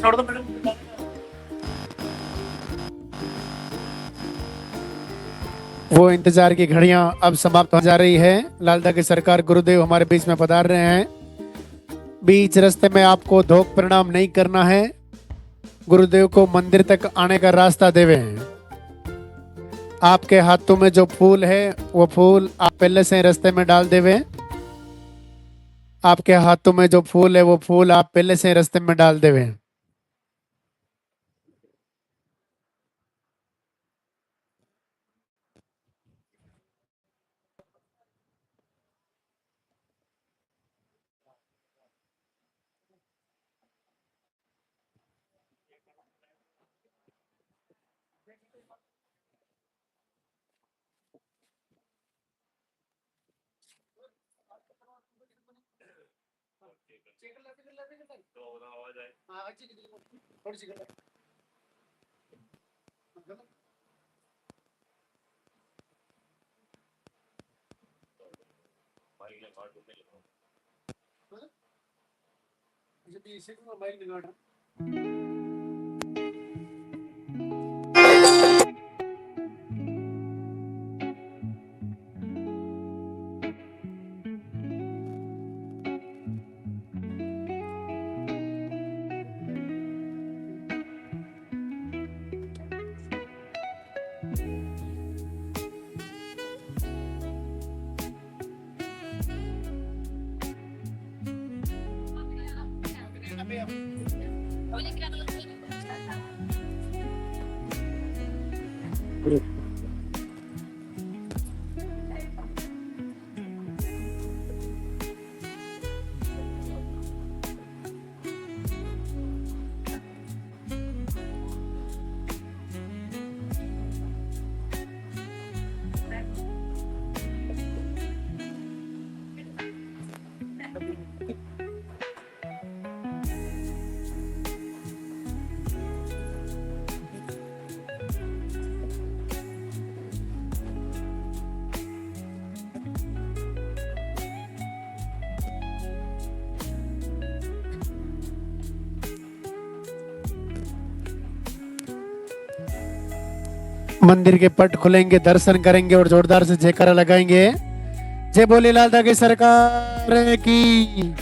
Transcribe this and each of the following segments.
छोड़ दो मैडम। वो इंतजार की घड़ियां अब समाप्त हो जा रही है। लालदा की सरकार गुरुदेव हमारे बीच में पधार रहे हैं। बीच रास्ते में आपको धोख प्रणाम नहीं करना है। गुरुदेव को मंदिर तक आने का रास्ता देवे हैं। आपके हाथों में जो फूल है वो फूल आप पहले से रास्ते में डाल देवे। आपके हाथों में जो फूल है वो फूल आप पहले से रास्ते में डाल देवे। मंदिर के पट खुलेंगे, दर्शन करेंगे और जोरदार से जयकारा लगाएंगे। जय बोले लालदा की सरकार की।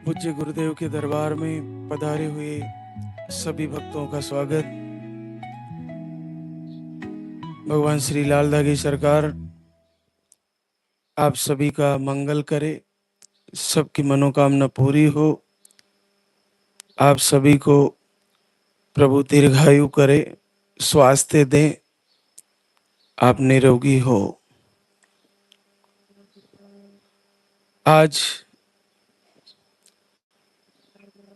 पूज्य गुरुदेव के दरबार में पधारे हुए सभी भक्तों का स्वागत। भगवान श्री लालदा की सरकार आप सभी का मंगल करे, सबकी मनोकामना पूरी हो। आप सभी को प्रभु दीर्घायु करे, स्वास्थ्य दे, आप निरोगी हो। आज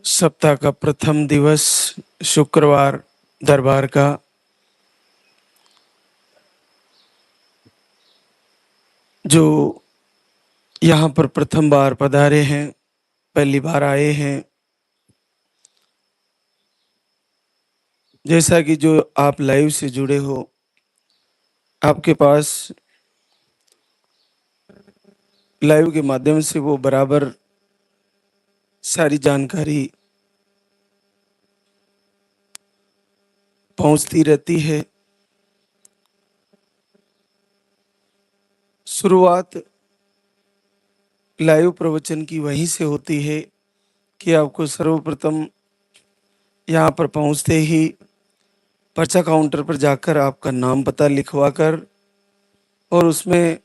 सप्ताह का प्रथम दिवस शुक्रवार दरबार का जो यहाँ पर प्रथम बार पधारे हैं, पहली बार आए हैं, जैसा कि जो आप लाइव से जुड़े हो, आपके पास लाइव के माध्यम से वो बराबर सारी जानकारी पहुंचती रहती है। शुरुआत लाइव प्रवचन की वहीं से होती है कि आपको सर्वप्रथम यहाँ पर पहुँचते ही पर्चा काउंटर पर जाकर आपका नाम पता लिखवा कर और उसमें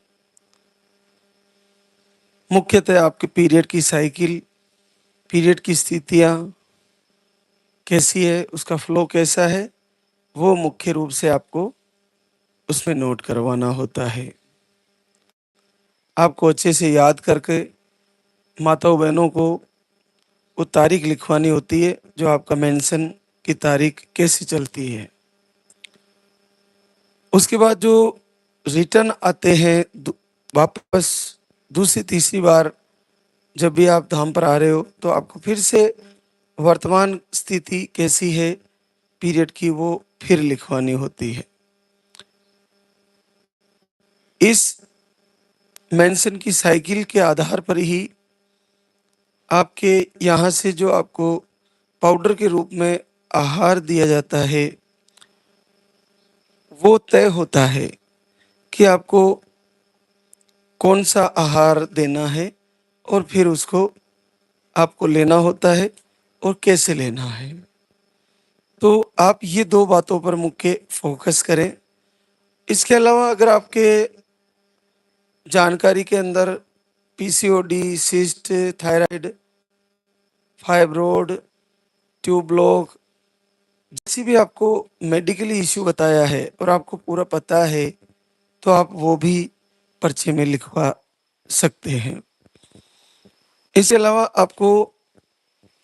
मुख्यतः आपके पीरियड की साइकिल, पीरियड की स्थितियाँ कैसी है, उसका फ्लो कैसा है, वो मुख्य रूप से आपको उसमें नोट करवाना होता है। आपको अच्छे से याद करके माताओं बहनों को वो तारीख लिखवानी होती है जो आपका मेंशन की तारीख कैसी चलती है। उसके बाद जो रिटर्न आते हैं वापस दूसरी तीसरी बार जब भी आप धाम पर आ रहे हो तो आपको फिर से वर्तमान स्थिति कैसी है पीरियड की वो फिर लिखवानी होती है। इस मेंशन की साइकिल के आधार पर ही आपके यहाँ से जो आपको पाउडर के रूप में आहार दिया जाता है वो तय होता है कि आपको कौन सा आहार देना है और फिर उसको आपको लेना होता है और कैसे लेना है। तो आप ये दो बातों पर मुख्य फोकस करें। इसके अलावा अगर आपके जानकारी के अंदर PCOD, cyst, thyroid, fibroid, tube block जैसी भी आपको मेडिकली इश्यू बताया है और आपको पूरा पता है तो आप वो भी पर्चे में लिखवा सकते हैं। इसके अलावा आपको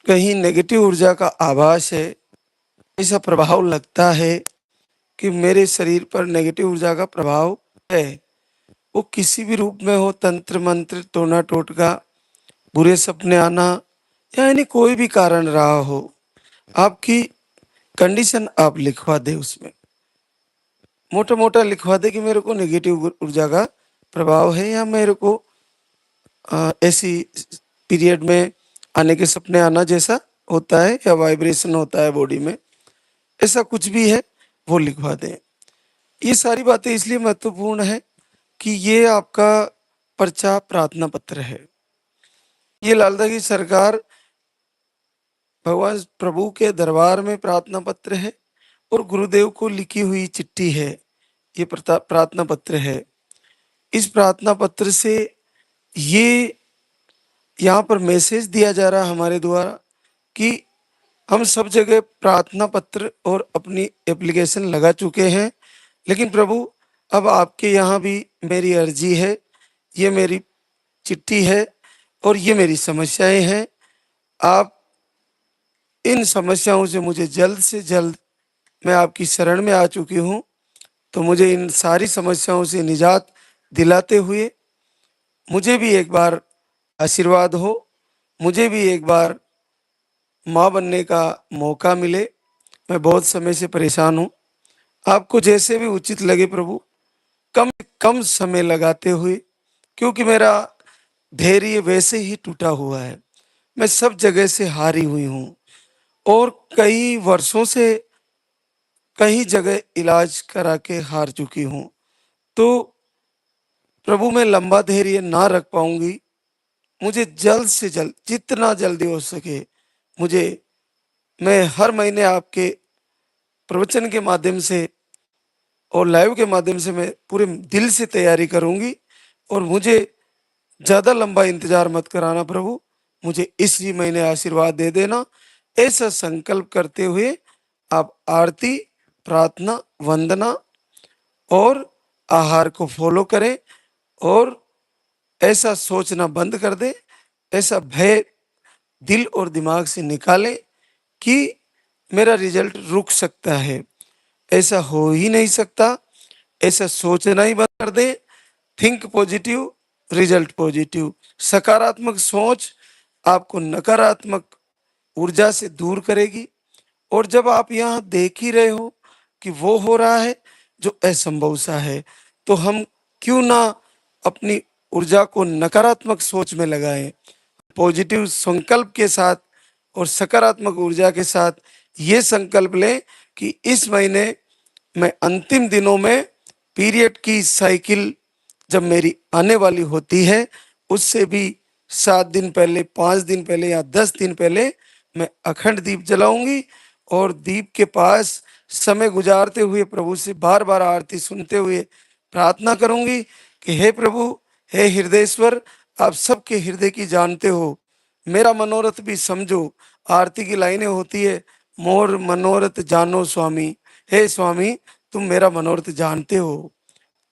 कहीं नेगेटिव ऊर्जा का आभास है, ऐसा प्रभाव लगता है कि मेरे शरीर पर नेगेटिव ऊर्जा का प्रभाव है, वो किसी भी रूप में हो, तंत्र मंत्र, टोना टोटका, बुरे सपने आना या यानी कोई भी कारण रहा हो, आपकी कंडीशन आप लिखवा दे। उसमें मोटा मोटा लिखवा दे कि मेरे को नेगेटिव ऊर्जा का प्रभाव है या मेरे को ऐसी पीरियड में आने के सपने आना जैसा होता है या वाइब्रेशन होता है बॉडी में, ऐसा कुछ भी है वो लिखवा दें। ये सारी बातें इसलिए महत्वपूर्ण है कि ये आपका पर्चा प्रार्थना पत्र है। ये लालदा की सरकार भगवान प्रभु के दरबार में प्रार्थना पत्र है और गुरुदेव को लिखी हुई चिट्ठी है। ये प्रार्थना पत्र है। इस प्रार्थना पत्र से ये यहाँ पर मैसेज दिया जा रहा है हमारे द्वारा कि हम सब जगह प्रार्थना पत्र और अपनी एप्लीकेशन लगा चुके हैं, लेकिन प्रभु अब आपके यहाँ भी मेरी अर्जी है, ये मेरी चिट्ठी है और ये मेरी समस्याएं हैं। आप इन समस्याओं से मुझे जल्द से जल्द, मैं आपकी शरण में आ चुकी हूँ, तो मुझे इन सारी समस्याओं से निजात दिलाते हुए मुझे भी एक बार आशीर्वाद हो, मुझे भी एक बार माँ बनने का मौका मिले। मैं बहुत समय से परेशान हूँ, आपको जैसे भी उचित लगे प्रभु, कम कम समय लगाते हुए, क्योंकि मेरा धैर्य वैसे ही टूटा हुआ है, मैं सब जगह से हारी हुई हूँ और कई वर्षों से कई जगह इलाज करा के हार चुकी हूँ। तो प्रभु मैं लंबा धैर्य ना रख पाऊंगी, मुझे जल्द से जल्द जितना जल्दी हो सके मुझे, मैं हर महीने आपके प्रवचन के माध्यम से और लाइव के माध्यम से मैं पूरे दिल से तैयारी करूंगी और मुझे ज़्यादा लंबा इंतजार मत कराना प्रभु, मुझे इसी महीने आशीर्वाद दे देना। ऐसा संकल्प करते हुए आप आरती, प्रार्थना, वंदना और आहार को फॉलो करें और ऐसा सोचना बंद कर दें, ऐसा भय दिल और दिमाग से निकालें कि मेरा रिजल्ट रुक सकता है। ऐसा हो ही नहीं सकता, ऐसा सोचना ही बंद कर दें। Think positive, result positive. सकारात्मक सोच आपको नकारात्मक ऊर्जा से दूर करेगी और जब आप यहाँ देख ही रहे हो कि वो हो रहा है जो असंभव सा है, तो हम क्यों ना अपनी ऊर्जा को नकारात्मक सोच में लगाएं, पॉजिटिव संकल्प के साथ और सकारात्मक ऊर्जा के साथ ये संकल्प लें कि इस महीने मैं अंतिम दिनों में पीरियड की साइकिल जब मेरी आने वाली होती है, उससे भी 7 दिन पहले, 5 दिन पहले या 10 दिन पहले मैं अखंड दीप जलाऊंगी और दीप के पास समय गुजारते हुए प्रभु से बार बार आरती सुनते हुए प्रार्थना करूंगी कि हे प्रभु, हे हृदयेश्वर, आप सबके हृदय की जानते हो, मेरा मनोरथ भी समझो। आरती की लाइनें होती है, मोर मनोरथ जानो स्वामी, हे स्वामी तुम मेरा मनोरथ जानते हो,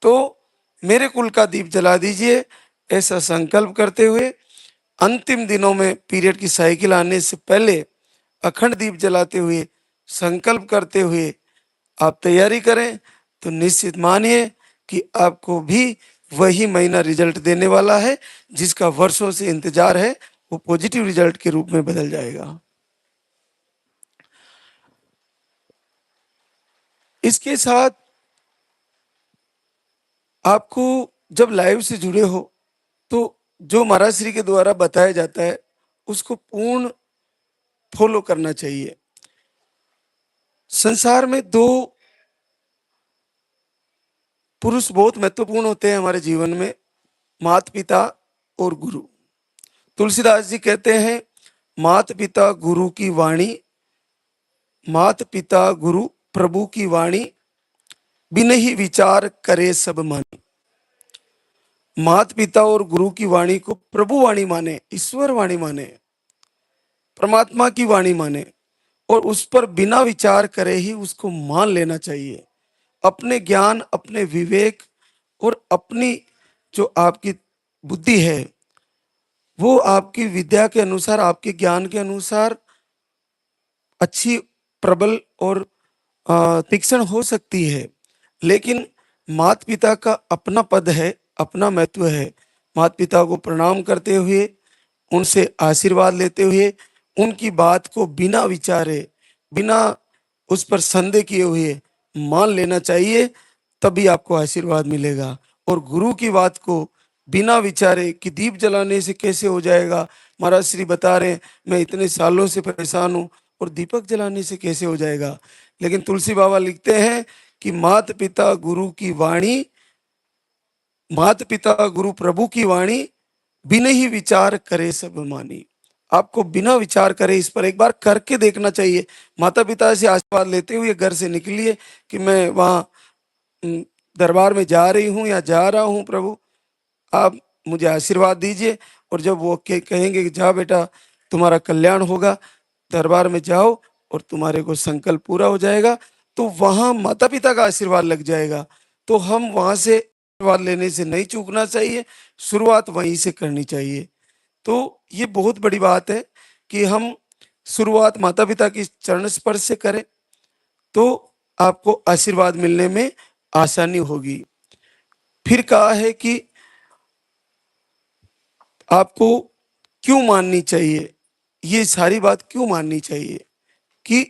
तो मेरे कुल का दीप जला दीजिए। ऐसा संकल्प करते हुए अंतिम दिनों में पीरियड की साइकिल आने से पहले अखंड दीप जलाते हुए संकल्प करते हुए आप तैयारी करें, तो निश्चित मानिए कि आपको भी वही महीना रिजल्ट देने वाला है जिसका वर्षों से इंतजार है, वो पॉजिटिव रिजल्ट के रूप में बदल जाएगा। इसके साथ आपको जब लाइव से जुड़े हो तो जो महाराज श्री के द्वारा बताया जाता है उसको पूर्ण फॉलो करना चाहिए। संसार में दो पुरुष बहुत महत्वपूर्ण होते हैं हमारे जीवन में, माता पिता और गुरु। तुलसीदास जी कहते हैं, माता पिता गुरु की वाणी, माता पिता गुरु प्रभु की वाणी, बिन ही विचार करे सब मानी। माता पिता और गुरु की वाणी को प्रभु वाणी माने, ईश्वर वाणी माने, परमात्मा की वाणी माने और उस पर बिना विचार करे ही उसको मान लेना चाहिए। अपने ज्ञान, अपने विवेक और अपनी जो आपकी बुद्धि है, वो आपकी विद्या के अनुसार, आपके ज्ञान के अनुसार अच्छी, प्रबल और तीक्ष्ण हो सकती है, लेकिन माता पिता का अपना पद है, अपना महत्व है। माता पिता को प्रणाम करते हुए, उनसे आशीर्वाद लेते हुए, उनकी बात को बिना विचारे, बिना उस पर संदेह किए हुए मान लेना चाहिए, तभी आपको आशीर्वाद मिलेगा। और गुरु की बात को बिना विचारे कि दीप जलाने से कैसे हो जाएगा, महाराज श्री बता रहे हैं मैं इतने सालों से परेशान हूँ और दीपक जलाने से कैसे हो जाएगा। लेकिन तुलसी बाबा लिखते हैं कि माता पिता गुरु की वाणी, माता पिता गुरु प्रभु की वाणी, बिना ही विचार करे सब मानी। आपको बिना विचार करे इस पर एक बार करके देखना चाहिए। माता पिता से आशीर्वाद लेते हुए घर से निकलिए कि मैं वहाँ दरबार में जा रही हूँ या जा रहा हूँ, प्रभु आप मुझे आशीर्वाद दीजिए। और जब वो कहेंगे कि जा बेटा तुम्हारा कल्याण होगा, दरबार में जाओ और तुम्हारे को संकल्प पूरा हो जाएगा, तो वहाँ माता पिता का आशीर्वाद लग जाएगा। तो हम वहाँ से आशीर्वाद लेने से नहीं चूकना चाहिए, शुरुआत वहीं से करनी चाहिए। तो ये बहुत बड़ी बात है कि हम शुरुआत माता पिता की चरण स्पर्श से करें, तो आपको आशीर्वाद मिलने में आसानी होगी। फिर कहा है कि आपको क्यों माननी चाहिए, ये सारी बात क्यों माननी चाहिए कि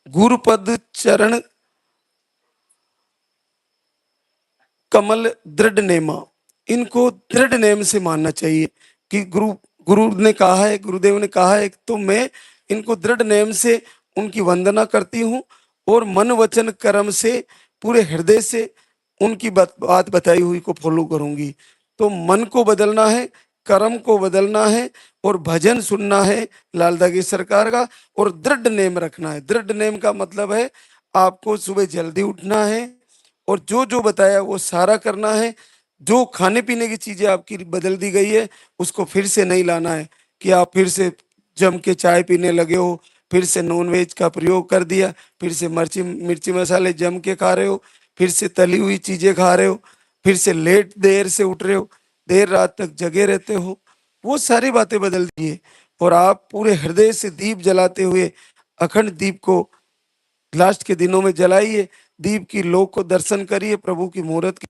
गुरुपद चरण कमल दृढ़ नेमा, इनको दृढ़ नेम से मानना चाहिए कि गुरु गुरु ने कहा है, गुरुदेव ने कहा है, तो मैं इनको दृढ़ नेम से उनकी वंदना करती हूँ और मन वचन कर्म से पूरे हृदय से उनकी बात बताई हुई को फॉलो करूंगी। तो मन को बदलना है, कर्म को बदलना है और भजन सुनना है लालदा की सरकार का, और दृढ़ नेम रखना है। दृढ़ नेम का मतलब है आपको सुबह जल्दी उठना है और जो जो बताया वो सारा करना है। जो खाने पीने की चीजें आपकी बदल दी गई है उसको फिर से नहीं लाना है कि आप फिर से जम के चाय पीने लगे हो, फिर से नॉनवेज का प्रयोग कर दिया, फिर से मिर्ची मसाले जम के खा रहे हो, फिर से तली हुई चीजें खा रहे हो, फिर से लेट देर से उठ रहे हो, देर रात तक जगे रहते हो। वो सारी बातें बदल दिए और आप पूरे हृदय से दीप जलाते हुए अखंड दीप को लास्ट के दिनों में जलाइए। दीप की लो को दर्शन करिए, प्रभु की मूर्त की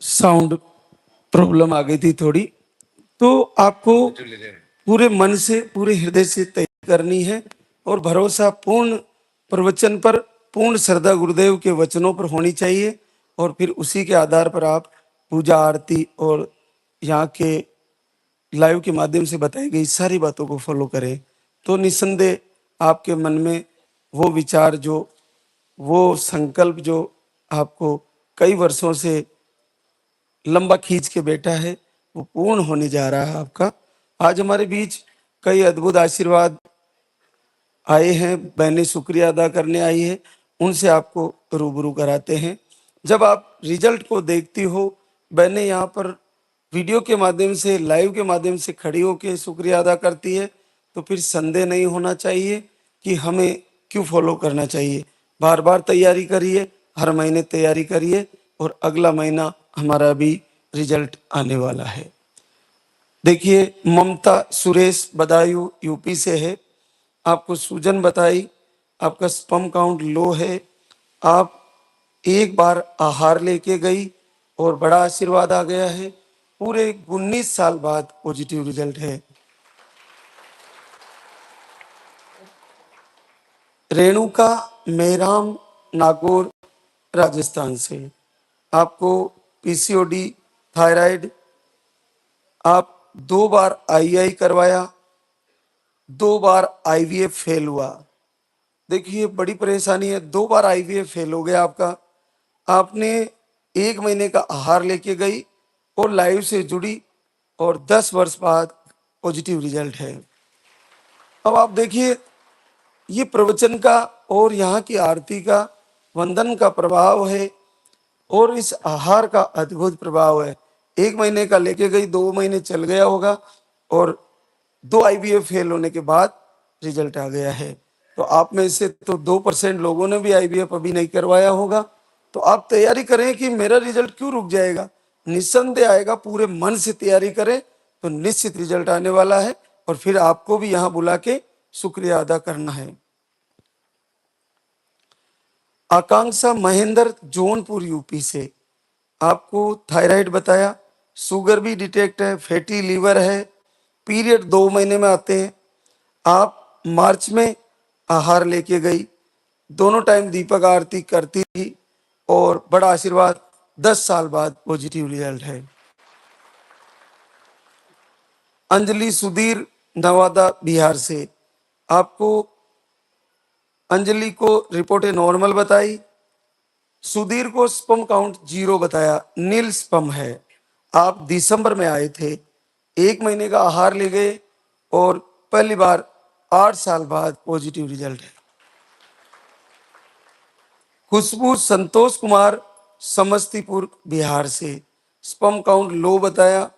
साउंड प्रॉब्लम आ गई थी थोड़ी। तो आपको पूरे मन से पूरे हृदय से तैयारी करनी है और भरोसा पूर्ण प्रवचन पर, पूर्ण श्रद्धा गुरुदेव के वचनों पर होनी चाहिए और फिर उसी के आधार पर आप पूजा आरती और यहाँ के लाइव के माध्यम से बताई गई सारी बातों को फॉलो करें तो निस्संदेह आपके मन में वो विचार जो, वो संकल्प जो आपको कई वर्षों से लंबा खींच के बैठा है वो पूर्ण होने जा रहा है आपका। आज हमारे बीच कई अद्भुत आशीर्वाद आए हैं, बहनें शुक्रिया अदा करने आई है, उनसे आपको रूबरू कराते हैं। जब आप रिजल्ट को देखती हो, बहनें यहाँ पर वीडियो के माध्यम से, लाइव के माध्यम से खड़ी होकर शुक्रिया अदा करती है, तो फिर संदेह नहीं होना चाहिए कि हमें क्यों फॉलो करना चाहिए। बार बार तैयारी करिए, हर महीने तैयारी करिए और अगला महीना हमारा भी रिजल्ट आने वाला है। देखिए, ममता सुरेश बदायूं यूपी से है। आपको सूजन बताई, आपका स्पर्म काउंट लो है, आप एक बार आहार लेके गई और बड़ा आशीर्वाद आ गया है। पूरे 19 साल बाद पॉजिटिव रिजल्ट है। रेणुका मेहराम नागौर राजस्थान से, आपको पीसीओडी, थायराइड, आप 2 बार आईआई करवाया, 2 बार आईवीएफ फेल हुआ। देखिए बड़ी परेशानी है, 2 बार आईवीएफ फेल हो गया आपका। आपने 1 महीने का आहार लेके गई और लाइव से जुड़ी और 10 वर्ष बाद पॉजिटिव रिजल्ट है। अब आप देखिए, ये प्रवचन का और यहाँ की आरती का, वंदन का प्रभाव है और इस आहार का अद्भुत प्रभाव है। 1 महीने का लेके गई, 2 महीने चल गया होगा और 2 आईवीएफ फेल होने के बाद रिजल्ट आ गया है। तो आप में से तो 2% लोगों ने भी आईवीएफ अभी नहीं करवाया होगा। तो आप तैयारी करें कि मेरा रिजल्ट क्यों रुक जाएगा, निस्संदेह आएगा। पूरे मन से तैयारी करें तो निश्चित रिजल्ट आने वाला है और फिर आपको भी यहाँ बुला के शुक्रिया अदा करना है। आकांक्षा महेंद्र जौनपुर यूपी से, आपको थायराइड बताया, शुगर भी डिटेक्ट है, फैटी लीवर है, पीरियड 2 महीने में आते हैं। आप मार्च में आहार लेके गई, दोनों टाइम दीपक आरती करती थी और बड़ा आशीर्वाद, 10 साल बाद पॉजिटिव रिजल्ट है। अंजलि सुधीर नवादा बिहार से, आपको अंजलि को रिपोर्टें नॉर्मल बताई, सुधीर को स्पर्म काउंट 0 बताया, नील स्पर्म है। आप दिसंबर में आए थे, 1 महीने का आहार ले गए और पहली बार 8 साल बाद पॉजिटिव रिजल्ट है। खुशबू संतोष कुमार समस्तीपुर बिहार से, स्पर्म काउंट लो बताया,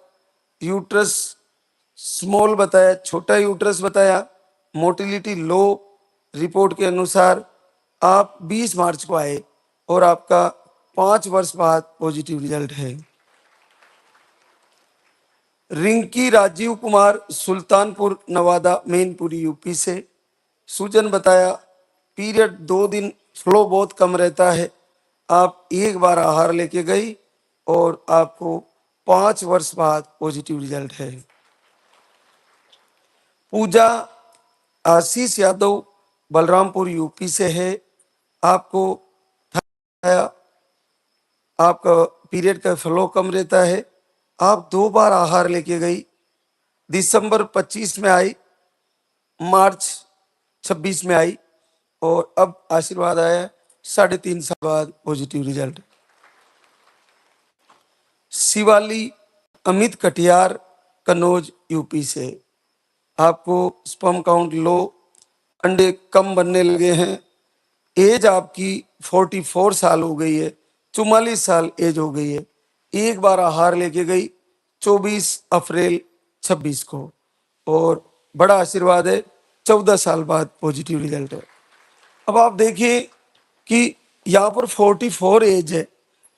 यूट्रस स्मॉल बताया, छोटा यूट्रस बताया, मोटिलिटी लो। रिपोर्ट के अनुसार आप 20 मार्च को आए और आपका 5 वर्ष बाद पॉजिटिव रिजल्ट है। रिंकी राजीव कुमार सुल्तानपुर नवादा मैनपुरी यूपी से, सूजन बताया, पीरियड 2 दिन फ्लो बहुत कम रहता है, आप 1 बार आहार लेके गई और आपको 5 वर्ष बाद पॉजिटिव रिजल्ट है। पूजा आशीष यादव बलरामपुर यूपी से है, आपको आपका पीरियड का फ्लो कम रहता है, आप 2 बार आहार लेके गई, दिसंबर 25 में आई, मार्च 26 में आई और अब आशीर्वाद आया 3.5 साल बाद positive result. Shivali Amit Katiyar Kannauj UP से, आपको स्पर्म काउंट लो, अंडे कम बनने लगे हैं, एज आपकी 44 साल हो गई है, 44 साल एज हो गई है, 1 बार आहार लेके गई 24 अप्रैल 26 को और बड़ा आशीर्वाद है, 14 साल बाद पॉजिटिव रिजल्ट है। अब आप देखिए कि यहाँ पर 44 एज है,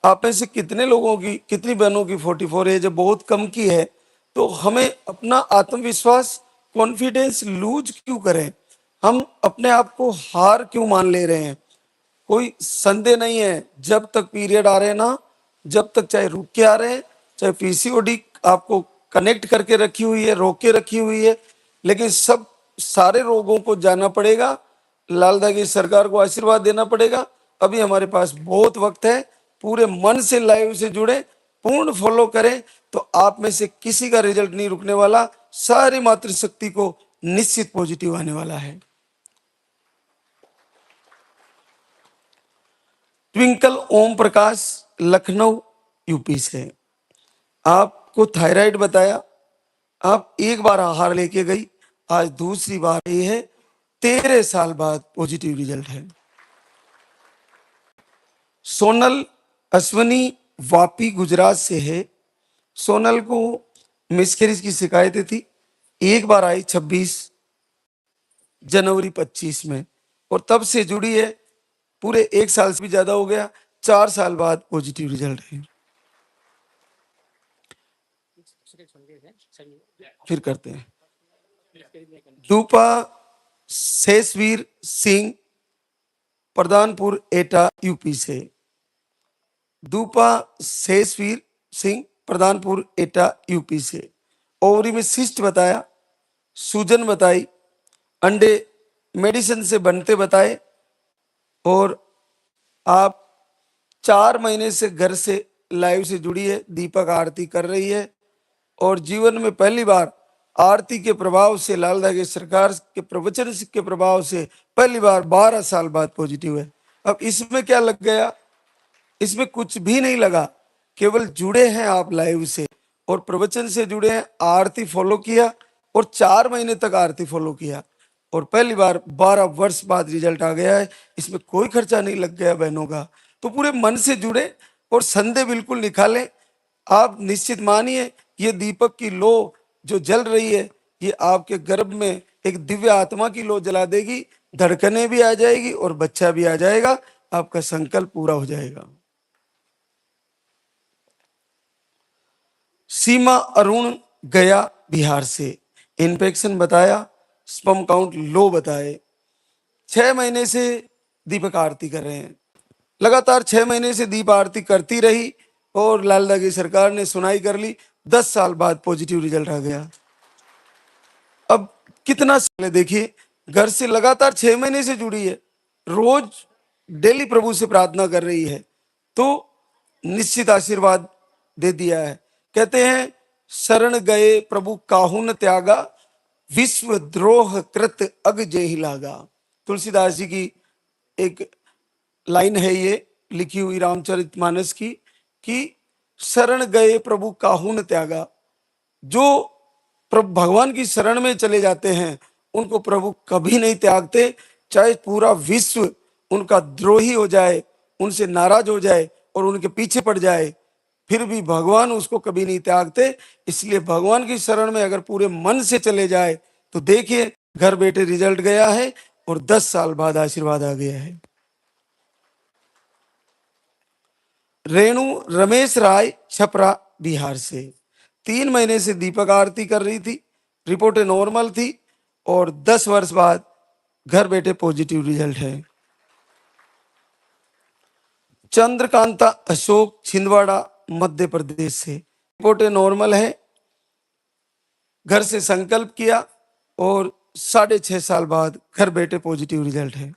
आप में से कितने लोगों की, कितनी बहनों की 44 एज है, बहुत कम की है। तो हमें अपना आत्मविश्वास, कॉन्फिडेंस लूज क्यों करें, हम अपने आप को हार क्यों मान ले रहे हैं। कोई संदेह नहीं है, जब तक पीरियड आ रहे हैं ना, जब तक चाहे रुक के आ रहे हैं, चाहे पीसीओडी आपको कनेक्ट करके रखी हुई है, रोक के रखी हुई है, लेकिन सब सारे रोगों को जाना पड़ेगा। लालदा की सरकार को आशीर्वाद देना पड़ेगा। अभी हमारे पास बहुत वक्त है, पूरे मन से लाइव से जुड़े, पूर्ण फॉलो करें, तो आप में से किसी का रिजल्ट नहीं रुकने वाला। सारी मातृशक्ति को निश्चित पॉजिटिव आने वाला है। ट्विंकल ओम प्रकाश, लखनऊ यूपी से। आपको थायराइड बताया, आप एक बार आहार लेके गई, आज दूसरी बार ये है, 13 साल बाद पॉजिटिव रिजल्ट है। सोनल अश्वनी वापी गुजरात से है। सोनल को मिसकैरेज की शिकायतें थी, एक बार आई 26 जनवरी 25 में, और तब से जुड़ी है, पूरे 1 साल से भी ज्यादा हो गया, 4 साल बाद पॉजिटिव रिजल्ट है। फिर करते हैं। दूपा शेषवीर सिंह, प्रधानपुर एटा यूपी से। दूपा शेषवीर सिंह, प्रधानपुर एटा यूपी से। ओवरी में सिस्ट बताया, सूजन बताई, अंडे मेडिसिन से बनते बताए, और आप 4 महीने से घर से लाइव से जुड़ी है, दीपक आरती कर रही है, और जीवन में पहली बार आरती के प्रभाव से, लालदा की सरकार के प्रवचन के प्रभाव से पहली बार 12 साल बाद पॉजिटिव है। अब इसमें क्या लग गया? इसमें कुछ भी नहीं लगा, केवल जुड़े हैं आप लाइव से और प्रवचन से जुड़े हैं, आरती फॉलो किया और 4 महीने तक आरती फॉलो किया, और पहली बार 12 वर्ष बाद रिजल्ट आ गया है। इसमें कोई खर्चा नहीं लग गया बहनों का। तो पूरे मन से जुड़े और संदेह बिल्कुल निकालें। आप निश्चित मानिए, ये दीपक की लो जो जल रही है, ये आपके गर्भ में एक दिव्य आत्मा की लो जला देगी, धड़कने भी आ जाएगी और बच्चा भी आ जाएगा, आपका संकल्प पूरा हो जाएगा। सीमा अरुण, गया बिहार से। इन्फेक्शन बताया, स्पर्म काउंट लो बताए। 6 महीने से दीपक आरती कर रहे हैं, लगातार 6 महीने से दीप आरती करती रही, और लालदा की सरकार ने सुनाई कर ली, 10 साल बाद पॉजिटिव रिजल्ट आ गया। अब कितना साल है देखिए, घर से लगातार 6 महीने से जुड़ी है, रोज डेली प्रभु से प्रार्थना कर रही है, तो निश्चित आशीर्वाद दे दिया है। कहते हैं, शरण गए प्रभु काहू न त्यागा, विश्व द्रोह कृत अग जेहि लागा। तुलसीदास जी की एक लाइन है ये, लिखी हुई रामचरितमानस की, कि शरण गए प्रभु काहू न त्यागा। जो प्रभु भगवान की शरण में चले जाते हैं, उनको प्रभु कभी नहीं त्यागते, चाहे पूरा विश्व उनका द्रोही हो जाए, उनसे नाराज हो जाए और उनके पीछे पड़ जाए, फिर भी भगवान उसको कभी नहीं त्यागते। इसलिए भगवान की शरण में अगर पूरे मन से चले जाए, तो देखिए घर बैठे रिजल्ट गया है और 10 साल बाद आशीर्वाद आ गया है। रेणु रमेश राय, छपरा बिहार से। 3 महीने से दीपक आरती कर रही थी, रिपोर्टें नॉर्मल थी, और 10 वर्ष बाद घर बैठे पॉजिटिव रिजल्ट है। चंद्रकांता अशोक, छिंदवाड़ा मध्य प्रदेश से। रिपोर्टें नॉर्मल है, घर से संकल्प किया और 6.5 साल बाद घर बैठे पॉजिटिव रिजल्ट है।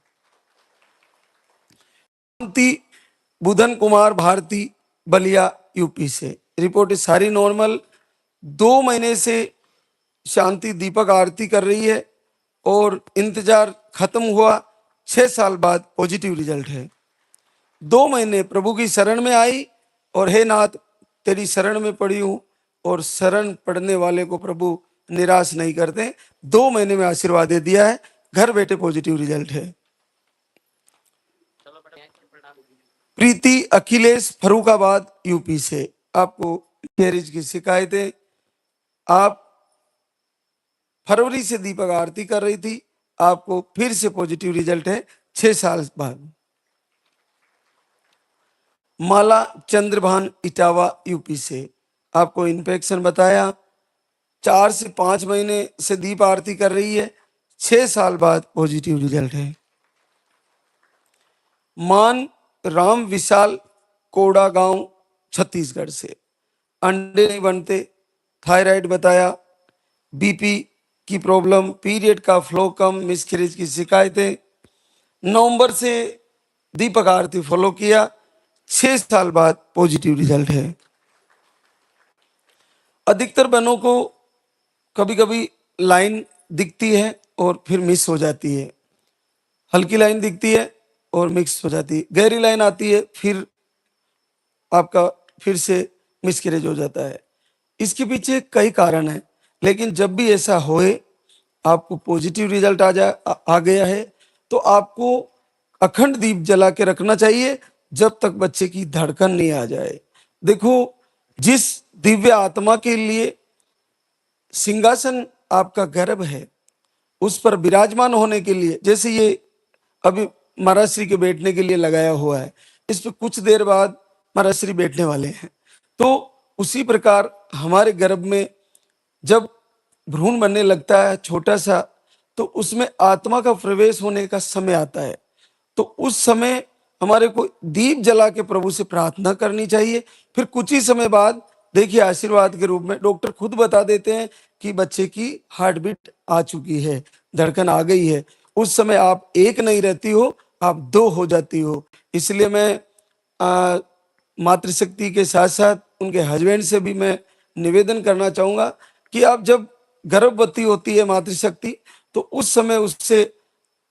बुधन कुमार भारती, बलिया यूपी से। रिपोर्ट सारी नॉर्मल, 2 महीने से शांति दीपक आरती कर रही है और इंतजार खत्म हुआ, 6 साल बाद पॉजिटिव रिजल्ट है। 2 महीने प्रभु की शरण में आई और हे नाथ तेरी शरण में पड़ी हूं, और शरण पड़ने वाले को प्रभु निराश नहीं करते। 2 महीने में आशीर्वाद दे दिया है, घर बैठे पॉजिटिव रिजल्ट है। प्रीति अखिलेश, फरुखाबाद यूपी से। आपको कैरेज की शिकायतें, आप फरवरी से दीपक आरती कर रही थी, आपको फिर से पॉजिटिव रिजल्ट है 6 साल बाद। माला चंद्रभान, इटावा यूपी से। आपको इन्फेक्शन बताया, 4 से 5 महीने से दीप आरती कर रही है, 6 साल बाद पॉजिटिव रिजल्ट है। मान राम विशाल, कोड़ा गांव, छत्तीसगढ़ से। अंडे नहीं बनते, थायराइड बताया, बीपी की प्रॉब्लम, पीरियड का फ्लो कम, मिसकैरेज की शिकायतें। नवंबर से दीपक आरती फॉलो किया, 6 साल बाद पॉजिटिव रिजल्ट है। अधिकतर बहनों को कभी कभी लाइन दिखती है और फिर मिस हो जाती है, हल्की लाइन दिखती है और मिक्स हो जाती है, गहरी लाइन आती है, फिर आपका फिर से मिसकैरेज हो जाता है। इसके पीछे कई कारण हैं, लेकिन जब भी ऐसा होए, आपको पॉजिटिव रिजल्ट आ गया है, तो आपको अखंड दीप जला के रखना चाहिए जब तक बच्चे की धड़कन नहीं आ जाए। देखो, जिस दिव्य आत्मा के लिए सिंहासन आपका गर्भ है, उस पर विराजमान होने के लिए, जैसे ये अभी महाराज श्री के बैठने के लिए लगाया हुआ है, इस पर कुछ देर बाद महाराज श्री बैठने वाले हैं, तो उसी प्रकार हमारे गर्भ में जब भ्रूण बनने लगता है छोटा सा, तो उसमें आत्मा का प्रवेश होने का समय आता है। तो उस समय हमारे को दीप जला के प्रभु से प्रार्थना करनी चाहिए। फिर कुछ ही समय बाद देखिए, आशीर्वाद के रूप में डॉक्टर खुद बता देते हैं कि बच्चे की हार्ट बीट आ चुकी है, धड़कन आ गई है। उस समय आप एक नहीं रहती हो, आप दो हो जाती हो। इसलिए मैं मातृशक्ति के साथ साथ उनके हस्बैंड से भी मैं निवेदन करना चाहूंगा कि आप जब गर्भवती होती है मातृशक्ति, तो उस समय उससे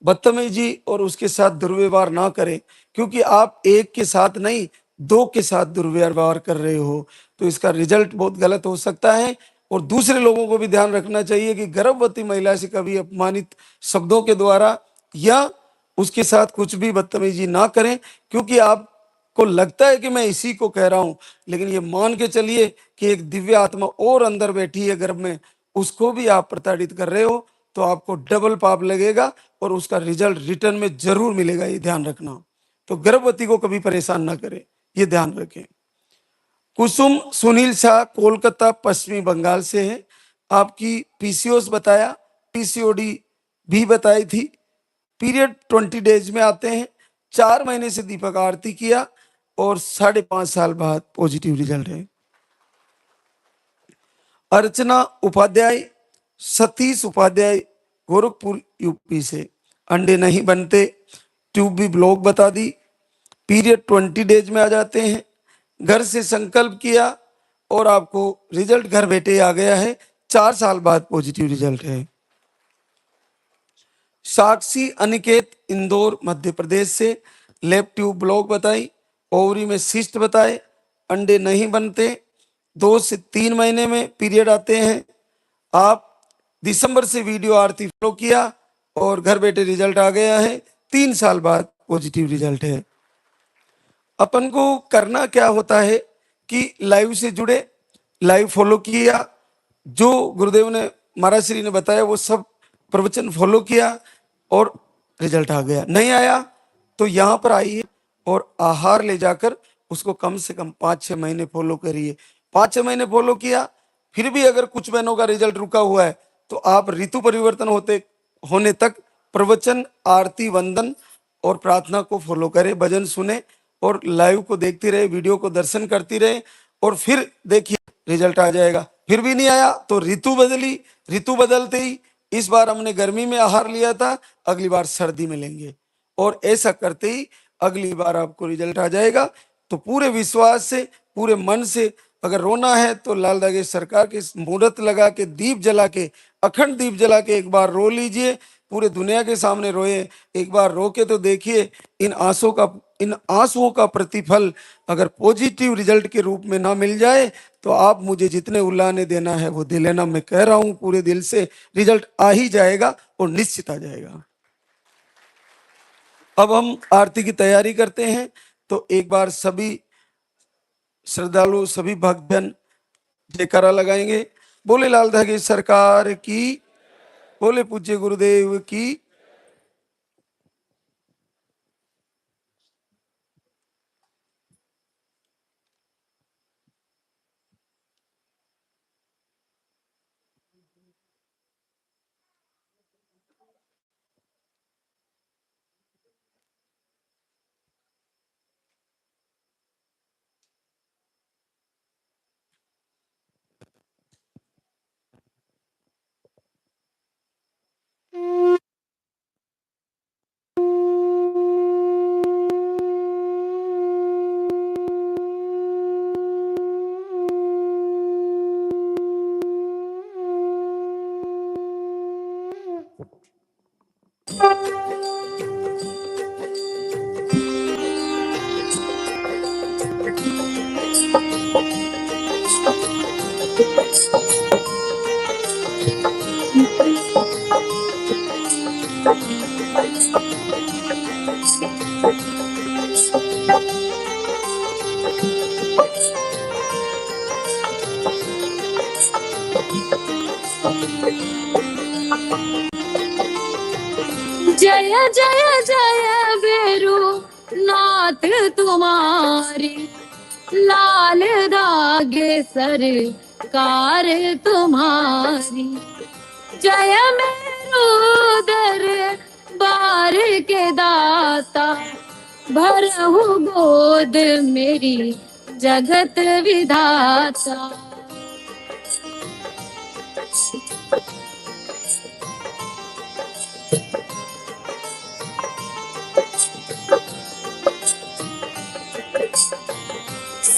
बदतमीजी और उसके साथ दुर्व्यवहार ना करें, क्योंकि आप एक के साथ नहीं, दो के साथ दुर्व्यवहार कर रहे हो, तो इसका रिजल्ट बहुत गलत हो सकता है। और दूसरे लोगों को भी ध्यान रखना चाहिए कि गर्भवती महिला से कभी अपमानित शब्दों के द्वारा या उसके साथ कुछ भी बदतमीजी ना करें, क्योंकि आपको लगता है कि मैं इसी को कह रहा हूं, लेकिन ये मान के चलिए कि एक दिव्य आत्मा और अंदर बैठी है गर्भ में, उसको भी आप प्रताड़ित कर रहे हो, तो आपको डबल पाप लगेगा और उसका रिजल्ट रिटर्न में जरूर मिलेगा, ये ध्यान रखना। तो गर्भवती को कभी परेशान ना करें, ये ध्यान रखें। कुसुम सुनील शाह, कोलकाता पश्चिमी बंगाल से है। आपकी पीसीओएस बताया, पीसीओडी भी बताई थी। पीरियड 20 डेज में आते हैं। 4 महीने से दीपक आरती किया और 5.5 साल बाद पॉजिटिव रिजल्ट है। अर्चना उपाध्याय, सतीश उपाध्याय, गोरखपुर यूपी से। अंडे नहीं बनते, ट्यूब भी ब्लॉक बता दी, पीरियड 20 डेज में आ जाते हैं। घर से संकल्प किया और आपको रिजल्ट घर बैठे आ गया है। 4 साल बाद पॉजिटिव रिजल्ट है। साक्षी अनिकेत, इंदौर मध्य प्रदेश से। लेफ्ट ट्यूब ब्लॉक बताई, ओवरी में सिस्ट बताए, अंडे नहीं बनते, 2 से 3 महीने में पीरियड आते हैं। आप दिसंबर से वीडियो आरती फॉलो किया और घर बैठे रिजल्ट आ गया है। 3 साल बाद पॉजिटिव रिजल्ट है। अपन को करना क्या होता है कि लाइव से जुड़े, लाइव फॉलो किया, जो गुरुदेव ने महाराज श्री ने बताया वो सब प्रवचन फॉलो किया और रिजल्ट आ गया। नहीं आया तो यहाँ पर आइए और आहार ले जाकर उसको कम से कम 5-6 महीने फॉलो करिए। 5-6 महीने फॉलो किया, फिर भी अगर कुछ बहनों का रिजल्ट रुका हुआ है, तो आप ऋतु परिवर्तन होने तक प्रवचन, आरती, वंदन और प्रार्थना को फॉलो करें, भजन सुने और लाइव को देखती रहे, वीडियो को दर्शन करती रहे, और फिर देखिए रिजल्ट आ जाएगा। फिर भी नहीं आया तो ऋतु बदली, ऋतु बदलते ही इस बार हमने गर्मी में आहार लिया था, अगली बार सर्दी में लेंगे, और ऐसा करते ही अगली बार आपको रिजल्ट आ जाएगा। तो पूरे विश्वास से, पूरे मन से, अगर रोना है तो लाल दागे सरकार के मुहूर्त लगा के, दीप जला के, अखंड दीप जला के एक बार रो लीजिए, पूरे दुनिया के सामने रोए, एक बार रो के तो देखिए। इन आंसुओं का प्रतिफल अगर पॉजिटिव रिजल्ट के रूप में ना मिल जाए, तो आप मुझे जितने उल्लाने देना है वो दे लेना। मैं कह रहा हूं पूरे दिल से, रिजल्ट आ ही जाएगा और निश्चित आ जाएगा। अब हम आरती की तैयारी करते हैं, तो एक बार सभी श्रद्धालु, सभी भक्तजन जयकारा लगाएंगे। बोले लाल धागे सरकार की, बोले पूज्य गुरुदेव की। जय जय जय बेरू नाथ तुम्हारी, लाल दागे सरकार तुम्हारी। जय मेरो दर बार के दाता, भरहु गोद मेरी जगत विधाता।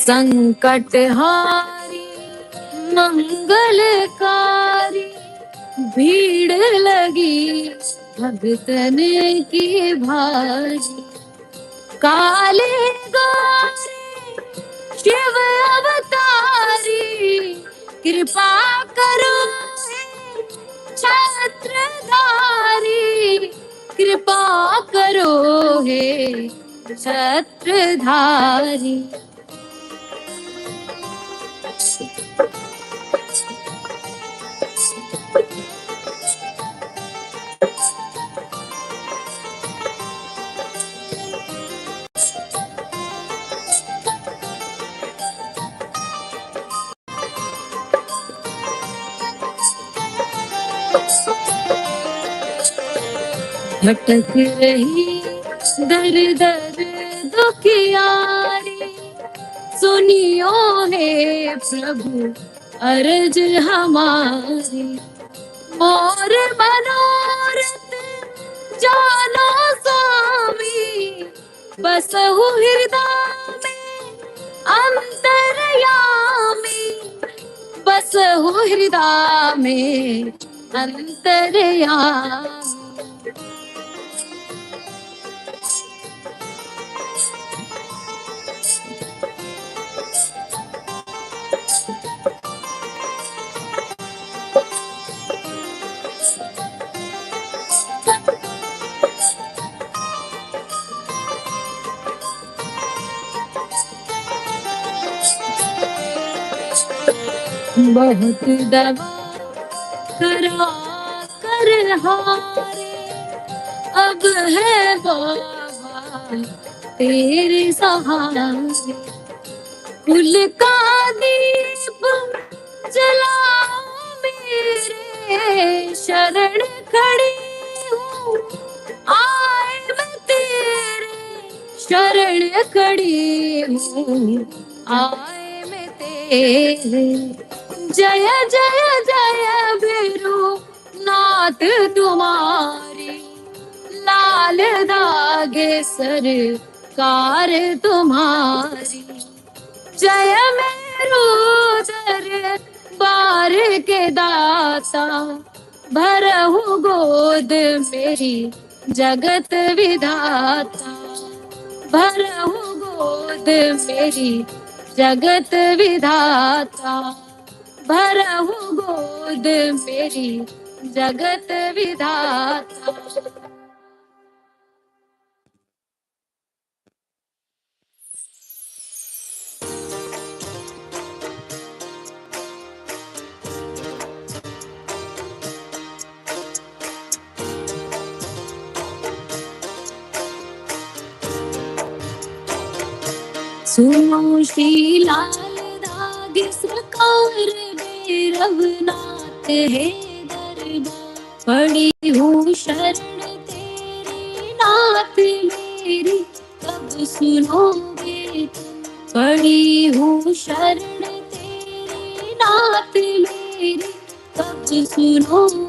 संकट हारी मंगलकारी, भीड़ लगी भगतन की भारी। काले गौरी शिव अवतारी, कृपा करो छत्रधारी, कृपा करो हे छत्रधारी। भटक रही दर दर दुखियारी, सुनियो हे प्रभु अर्ज हमारी। मोर मनोरथ जानो स्वामी, बसहु हृदय में अंतर्यामी, बसहु हृदय में अंतर्यामी। बहुत दवा करा कर हारे, अब है बाबा तेरे सहारे। कुल का दीप जलाओ मेरे, शरण खड़ी हूँ आए मैं तेरे, शरण खड़ी हूँ आए मैं तेरे। जय जय जय बेरू नाथ तुम्हारी, लाल दागे सरकार तुम्हारी। जय मेरो दर बार के दाता, भरहु गोद मेरी जगत विधाता। भरहु गोद मेरी जगत विधाता, भरहु गोद मेरी जगत विधाता। सुनो श्री लाल दागे सरकार, रघुनाथ है दरबार। पड़ी हूँ शरण तेरी नाथ मेरी, कब सुनोगे तुम। पड़ी हूँ शरण तेरी नाथ मेरी, कब सुनोगे।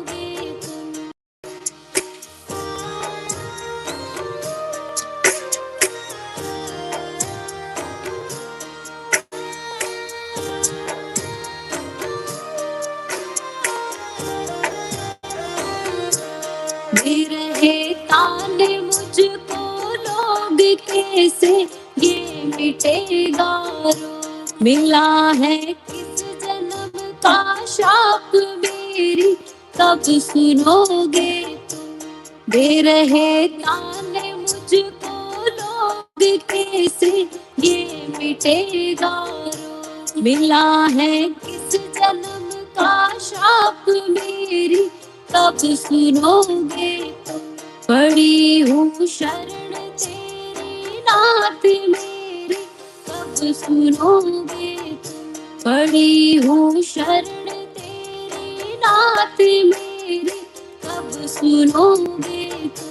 दे रहे ताने मुझको लोग कैसे, ये मिटेगा रोग। मिला है किस जन्म का शाप मेरी कब सुनोगे तुम। दे रहे ताने मुझको लोग कैसे ये मिटेगा रोग। मिला है किस जन्म का शाप मेरी कब सुनोगे तुम। पड़ी हूँ शरण तेरी नाथ मेरी कब सुनोगे तुम। पड़ी हूँ शरण तेरी नाथ मेरी कब सुनोगे तुम।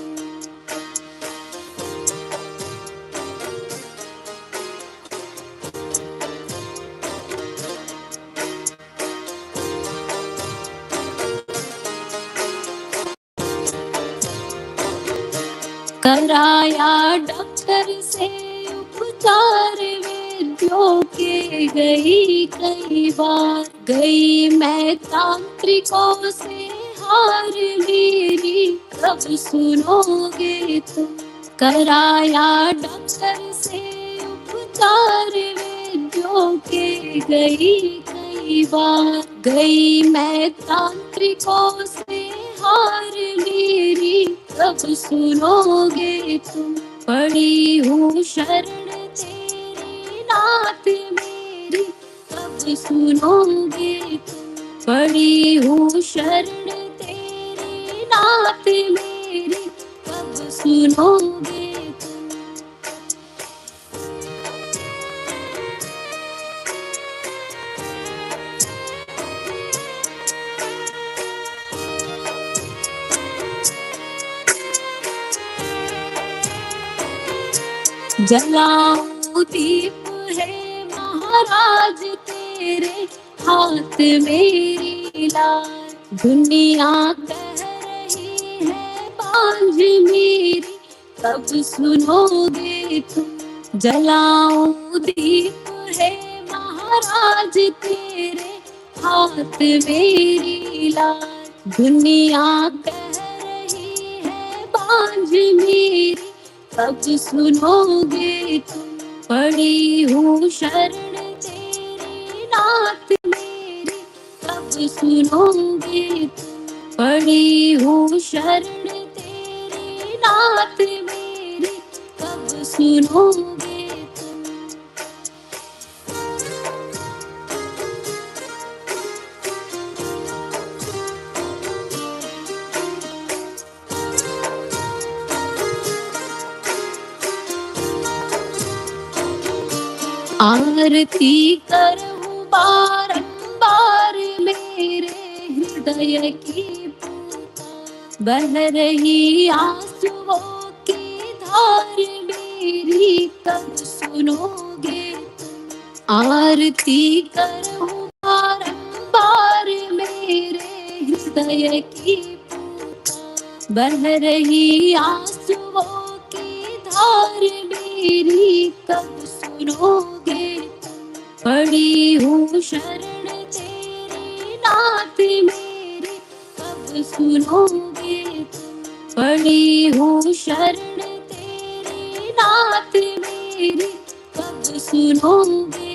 कराया डॉक्टर से उपचार वैद्यों के गई कई बार। गई मैं तांत्रिकों से हार मेरी कब सुनोगे तुम। कराया डॉक्टर से उपचार वैद्यों के गई कई बार। गई मैं तांत्रिकों से हार मेरी कब सुनोगे तुम। पड़ी हूँ शरण तेरी नाथ मेरी कब सुनोगे तुम। पड़ी हूँ शरण तेरी नाथ मेरी कब सुनोगे तुम। जलाऊं दीप है महाराज तेरे हाथ मेरी लाल। दुनिया कह रही है बांझ मेरी कब सुनोगे तुम। जलाऊं दीप है महाराज तेरे हाथ मेरी लाल। दुनिया कह रही है बांझ मेरी कब सुनोगे तुम। पड़ी हूँ शरण तेरी नाथ मेरी कब सुनोगे तुम। पड़ी हूँ शरण तेरी नाथ मेरी कब सुनोगे तुम। आरती करूं बारंबार मेरे हृदय की पुकार। बह रही आंसुओं की धार मेरी कब सुनोगे तुम। आरती करूं बारंबार मेरे हृदय की पुकार। बह रही आंसुओं की धार मेरी कब सुनोगे। पड़ी हूँ शरण तेरी नाथ मेरी कब सुनोगे तुम। पड़ी हूँ शरण तेरी नाथ मेरी कब सुनोगे।